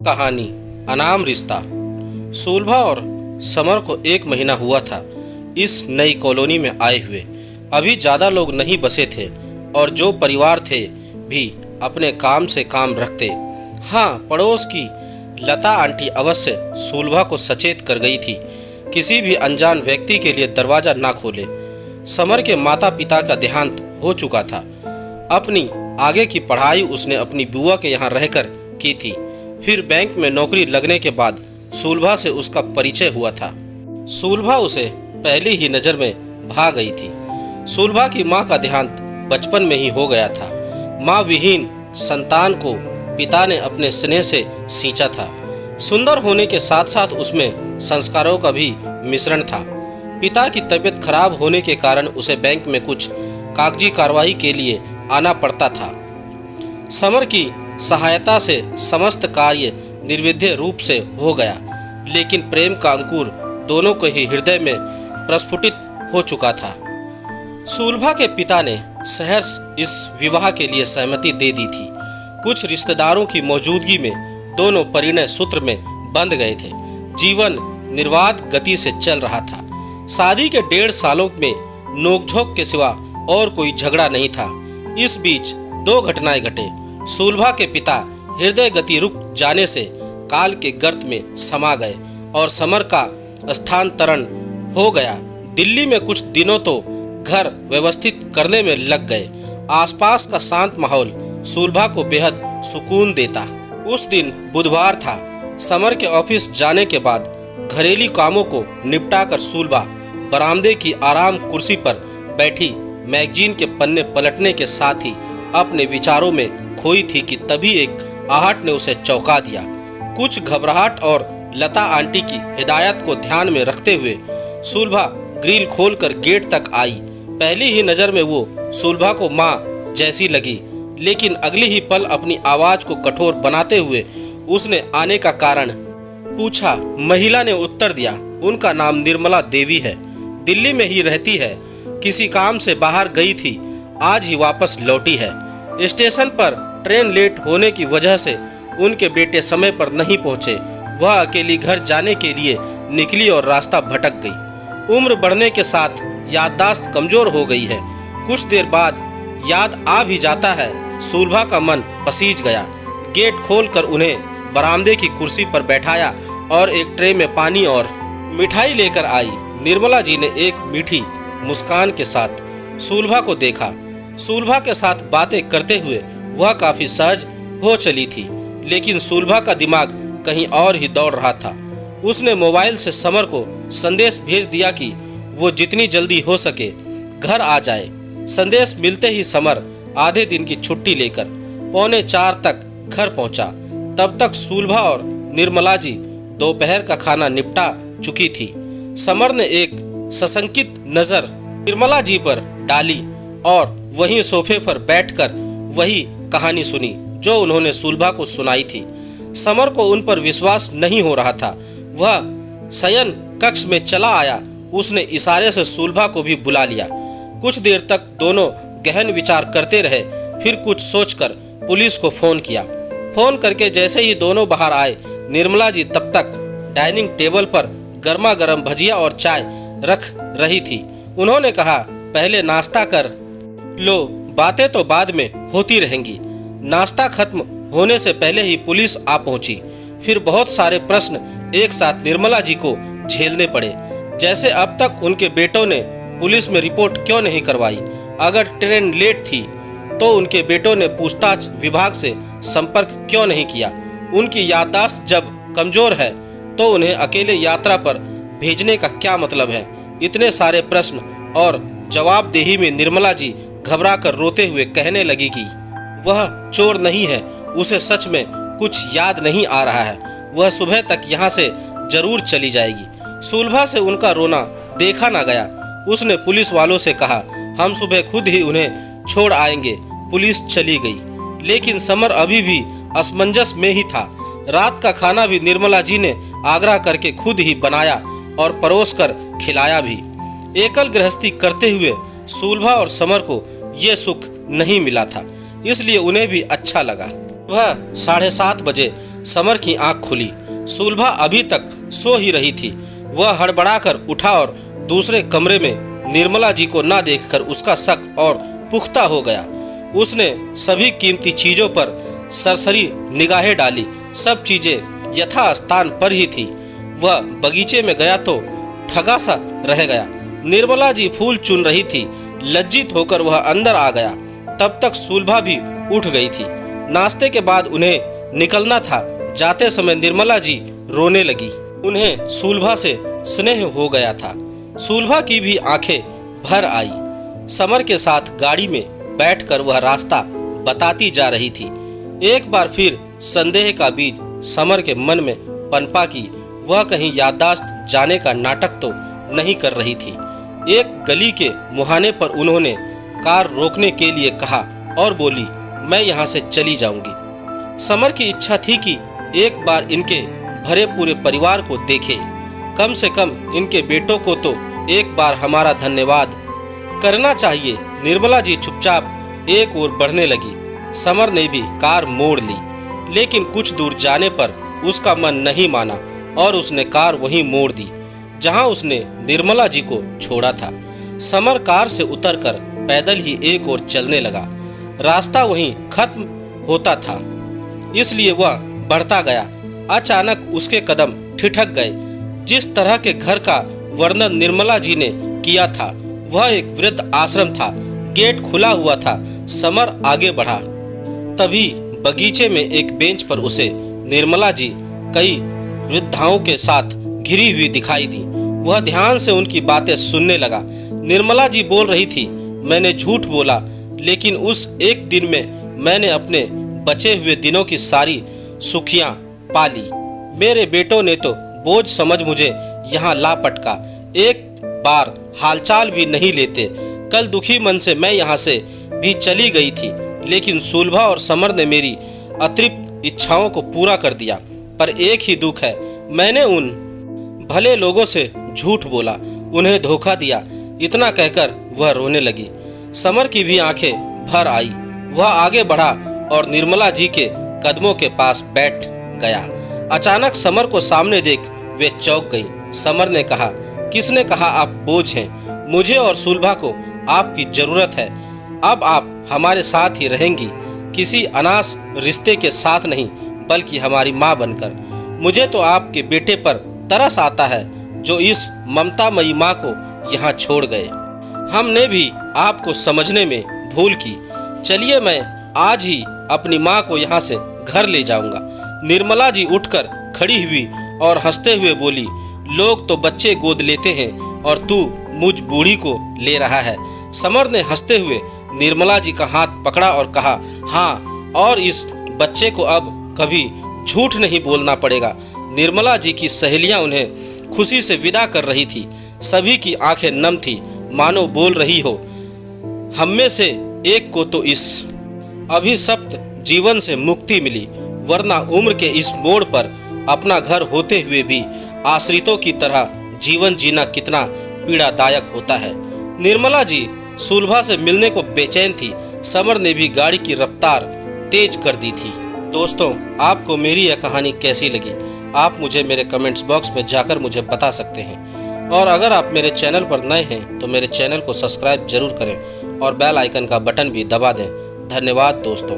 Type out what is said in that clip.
कहानी अनाम रिश्ता। सुलभा और समर को 1 महीना हुआ था इस नई कॉलोनी में आए हुए। अभी ज़्यादा लोग नहीं बसे थे और जो परिवार थे भी अपने काम से काम रखते। हाँ, पड़ोस की लता आंटी अवश्य सुलभा को सचेत कर गई थी किसी भी अनजान व्यक्ति के लिए दरवाज़ा ना खोले। समर के माता पिता का देहांत हो चुका था। अपनी आगे की पढ़ाई उसने अपनी बुआ के यहाँ रहकर की थी। फिर बैंक में नौकरी लगने के बाद सुलभा से उसका परिचय हुआ था। सुलभा उसे पहली ही नज़र में भा गई थी। सुलभा की माँ का देहांत बचपन में ही हो गया था। माँ विहीन संतान को पिता ने अपने स्नेह से सींचा था। सुंदर होने के साथ साथ उसमें संस्कारों का भी मिश्रण था। पिता की तबीयत खराब होने के कारण उसे बैंक में कुछ कागजी कार्रवाई के लिए आना पड़ता था। समर की सहायता से समस्त कार्य निर्विघ्न रूप से हो गया, लेकिन प्रेम का अंकुर दोनों के ही हृदय में प्रस्फुटित हो चुका था। सुलभा के पिता ने सहर्ष इस विवाह के लिए सहमति दे दी थी। कुछ रिश्तेदारों की मौजूदगी में दोनों परिणय सूत्र में बंध गए थे। जीवन निर्बाध गति से चल रहा था। शादी के 1.5 सालों में नोकझोंक के सिवा और कोई झगड़ा नहीं था। इस बीच 2 घटनाएं घटे। सुलभा के पिता हृदय गति रुक जाने से काल के गर्त में समा गए और समर का स्थानांतरण हो गया। दिल्ली में कुछ दिनों तो घर व्यवस्थित करने में लग गए। आसपास का शांत माहौल सुलभा को बेहद सुकून देता। उस दिन बुधवार था। समर के ऑफिस जाने के बाद घरेलू कामों को निपटाकर सुलभा बरामदे की आराम कुर्सी पर बैठी मैगजीन के पन्ने पलटने के साथ ही अपने विचारों में खोई थी कि तभी एक आहट ने उसे चौंका दिया। कुछ घबराहट और लता आंटी की हिदायत को ध्यान में रखते हुए सुलभा ग्रिल खोलकर गेट तक आई। पहली ही नज़र में वो सुलभा को माँ जैसी लगी, लेकिन अगली ही पल अपनी आवाज़ को कठोर बनाते हुए उसने आने का कारण पूछा। महिला ने उत्तर दिया, उनका नाम निर्मला देवी है, दिल्ली में ही रहती है, किसी काम से बाहर गई थी, आज ही वापस लौटी है। स्टेशन पर ट्रेन लेट होने की वजह से उनके बेटे समय पर नहीं पहुंचे। वह अकेली घर जाने के लिए निकली और रास्ता भटक गई। उम्र बढ़ने के साथ याददाश्त कमजोर हो गई है। कुछ देर बाद याद आ भी जाता है। सुलभा का मन पसीज गया। गेट खोलकर उन्हें बरामदे की कुर्सी पर बैठाया और एक ट्रे में पानी और मिठाई लेकर आई। निर्मला जी ने एक मीठी मुस्कान के साथ सुलभा को देखा। सुलभा के साथ बातें करते हुए वह काफी सहज हो चली थी, लेकिन सुलभा का दिमाग कहीं और ही दौड़ रहा था। उसने मोबाइल से समर को संदेश भेज दिया कि वो जितनी जल्दी हो सके घर आ जाए। संदेश मिलते ही समर आधे दिन की छुट्टी लेकर 3:45 तक घर पहुंचा। तब तक सुलभा और निर्मला जी दोपहर का खाना निपटा चुकी थी। समर ने एक सशंकित नजर निर्मला जी पर डाली और वहीं सोफे पर बैठकर वही कहानी सुनी जो उन्होंने सुलभा को सुनाई थी। समर को उन पर विश्वास नहीं हो रहा था। वह शयन कक्ष में चला आया। उसने इशारे से सुलभा को भी बुला लिया। कुछ देर तक दोनों गहन विचार करते रहे। फिर कुछ सोचकर पुलिस को फोन किया। फोन करके जैसे ही दोनों बाहर आए, निर्मला जी तब तक डाइनिंग टेबल पर गर्मा गर्म भजिया और चाय रख रही थी। उन्होंने कहा, पहले नाश्ता कर लो, बातें तो बाद में होती रहेंगी। नाश्ता खत्म होने से पहले ही पुलिस आ पहुंची। फिर बहुत सारे प्रश्न एक साथ निर्मला जी को झेलने पड़े, जैसे अब तक उनके बेटों ने पुलिस में रिपोर्ट क्यों नहीं करवाई, अगर ट्रेन लेट थी तो उनके बेटों ने पूछताछ विभाग से संपर्क क्यों नहीं किया, उनकी याददाश्त जब कमजोर है तो उन्हें अकेले यात्रा पर भेजने का क्या मतलब है। इतने सारे प्रश्न और जवाबदेही में निर्मला जी घबरा कर रोते हुए कहने लगी कि वह चोर नहीं है, उसे सच में कुछ याद नहीं आ रहा है, वह सुबह तक यहाँ से जरूर चली जाएगी। सुलभा से उनका रोना देखा ना गया। उसने पुलिस वालों से कहा, हम सुबह खुद ही उन्हें छोड़ आएंगे। पुलिस चली गई, लेकिन समर अभी भी असमंजस में ही था। रात का खाना भी निर्मला जी ने आग्रह करके खुद ही बनाया और परोस कर खिलाया भी। एकल गृहस्थी करते हुए सुलभा और समर को ये सुख नहीं मिला था, इसलिए उन्हें भी अच्छा लगा। वह 7:30 बजे समर की आंख खुली। सुलभा अभी तक सो ही रही थी। वह हड़बड़ाकर उठा और दूसरे कमरे में निर्मला जी को ना देखकर उसका शक और पुख्ता हो गया। उसने सभी कीमती चीजों पर सरसरी निगाहें डाली। सब चीजें यथा स्थान पर ही थी। वह बगीचे में गया तो ठगा सा रह गया। निर्मला जी फूल चुन रही थी। लज्जित होकर वह अंदर आ गया। तब तक सुलभा भी उठ गई थी। नाश्ते के बाद उन्हें निकलना था। जाते समय निर्मला जी रोने लगी। उन्हें सुलभा से स्नेह हो गया था। सुलभा की भी आंखें भर आई। समर के साथ गाड़ी में बैठकर वह रास्ता बताती जा रही थी। एक बार फिर संदेह का बीज समर के मन में पनपा कि वह कहीं याददाश्त जाने का नाटक तो नहीं कर रही थी। एक गली के मुहाने पर उन्होंने कार रोकने के लिए कहा और बोली, मैं यहाँ से चली जाऊंगी। समर की इच्छा थी कि एक बार इनके भरे पूरे परिवार को देखे। कम से कम इनके बेटों को तो एक बार हमारा धन्यवाद करना चाहिए। निर्मला जी चुपचाप एक ओर बढ़ने लगी। समर ने भी कार मोड़ ली, लेकिन कुछ दूर जाने पर उसका मन नहीं माना और उसने कार वहीं मोड़ दी जहां उसने निर्मला जी को छोड़ा था। समर कार से उतरकर पैदल ही एक ओर चलने लगा। रास्ता वहीं खत्म होता था, इसलिए वह बढ़ता गया। अचानक उसके कदम ठिठक गए। जिस तरह के घर का वर्णन निर्मला जी ने किया था वह एक वृद्ध आश्रम था। गेट खुला हुआ था। समर आगे बढ़ा। तभी बगीचे में एक बेंच पर उसे निर्मला जी कई वृद्धाओं के साथ घिरी हुई दिखाई दी। वह ध्यान से उनकी बातें सुनने लगा। निर्मला जी बोल रही थी, मैंने झूठ बोला, लेकिन उस एक दिन में मैंने अपने बचे हुए दिनों की सारी सुखियां पाली। मेरे बेटों ने तो बोझ समझ मुझे यहाँ ला पटका। एक बार हालचाल भी नहीं लेते। कल दुखी मन से मैं यहाँ से भी चली गई थी, लेकिन सुलभा और समर ने मेरी अतृप्त इच्छाओं को पूरा कर दिया। पर एक ही दुख है, मैंने उन भले लोगों से झूठ बोला, उन्हें धोखा दिया। इतना कहकर वह रोने लगी। समर की भी आंखें भर आई। वह आगे बढ़ा और निर्मला जी के कदमों के पास बैठ गया। अचानक समर को सामने देख वे चौंक गई। समर ने कहा, किसने कहा आप बोझ हैं? मुझे और सुलभा को आपकी जरूरत है। अब आप हमारे साथ ही रहेंगी, किसी अनाथ रिश्ते के साथ नहीं, बल्कि हमारी माँ बनकर। मुझे तो आपके बेटे पर तरस आता है जो इस ममतामयी माँ को यहाँ छोड़ गए। हमने भी आपको समझने में भूल की। चलिए मैं आज ही अपनी माँ को यहाँ से घर ले जाऊंगा। निर्मला जी उठकर खड़ी हुई और हंसते हुए बोली, लोग तो बच्चे गोद लेते हैं और तू मुझ बूढ़ी को ले रहा है। समर ने हंसते हुए निर्मला जी का हाथ पकड़ा और कहा, हाँ, और इस बच्चे को अब कभी झूठ नहीं बोलना पड़ेगा। निर्मला जी की सहेलियां उन्हें खुशी से विदा कर रही थी। सभी की आंखें नम थी, मानो बोल रही हो, हम में से एक को तो इस अभिशप्त जीवन से मुक्ति मिली, वरना उम्र के इस मोड़ पर अपना घर होते हुए भी आश्रितों की तरह जीवन जीना कितना पीड़ादायक होता है। निर्मला जी सुलभा से मिलने को बेचैन थी। समर ने भी गाड़ी की रफ्तार तेज कर दी थी। दोस्तों, आपको मेरी यह कहानी कैसी लगी? आप मुझे मेरे कमेंट्स बॉक्स में जाकर मुझे बता सकते हैं। और अगर आप मेरे चैनल पर नए हैं तो मेरे चैनल को सब्सक्राइब जरूर करें और बेल आइकन का बटन भी दबा दें। धन्यवाद दोस्तों।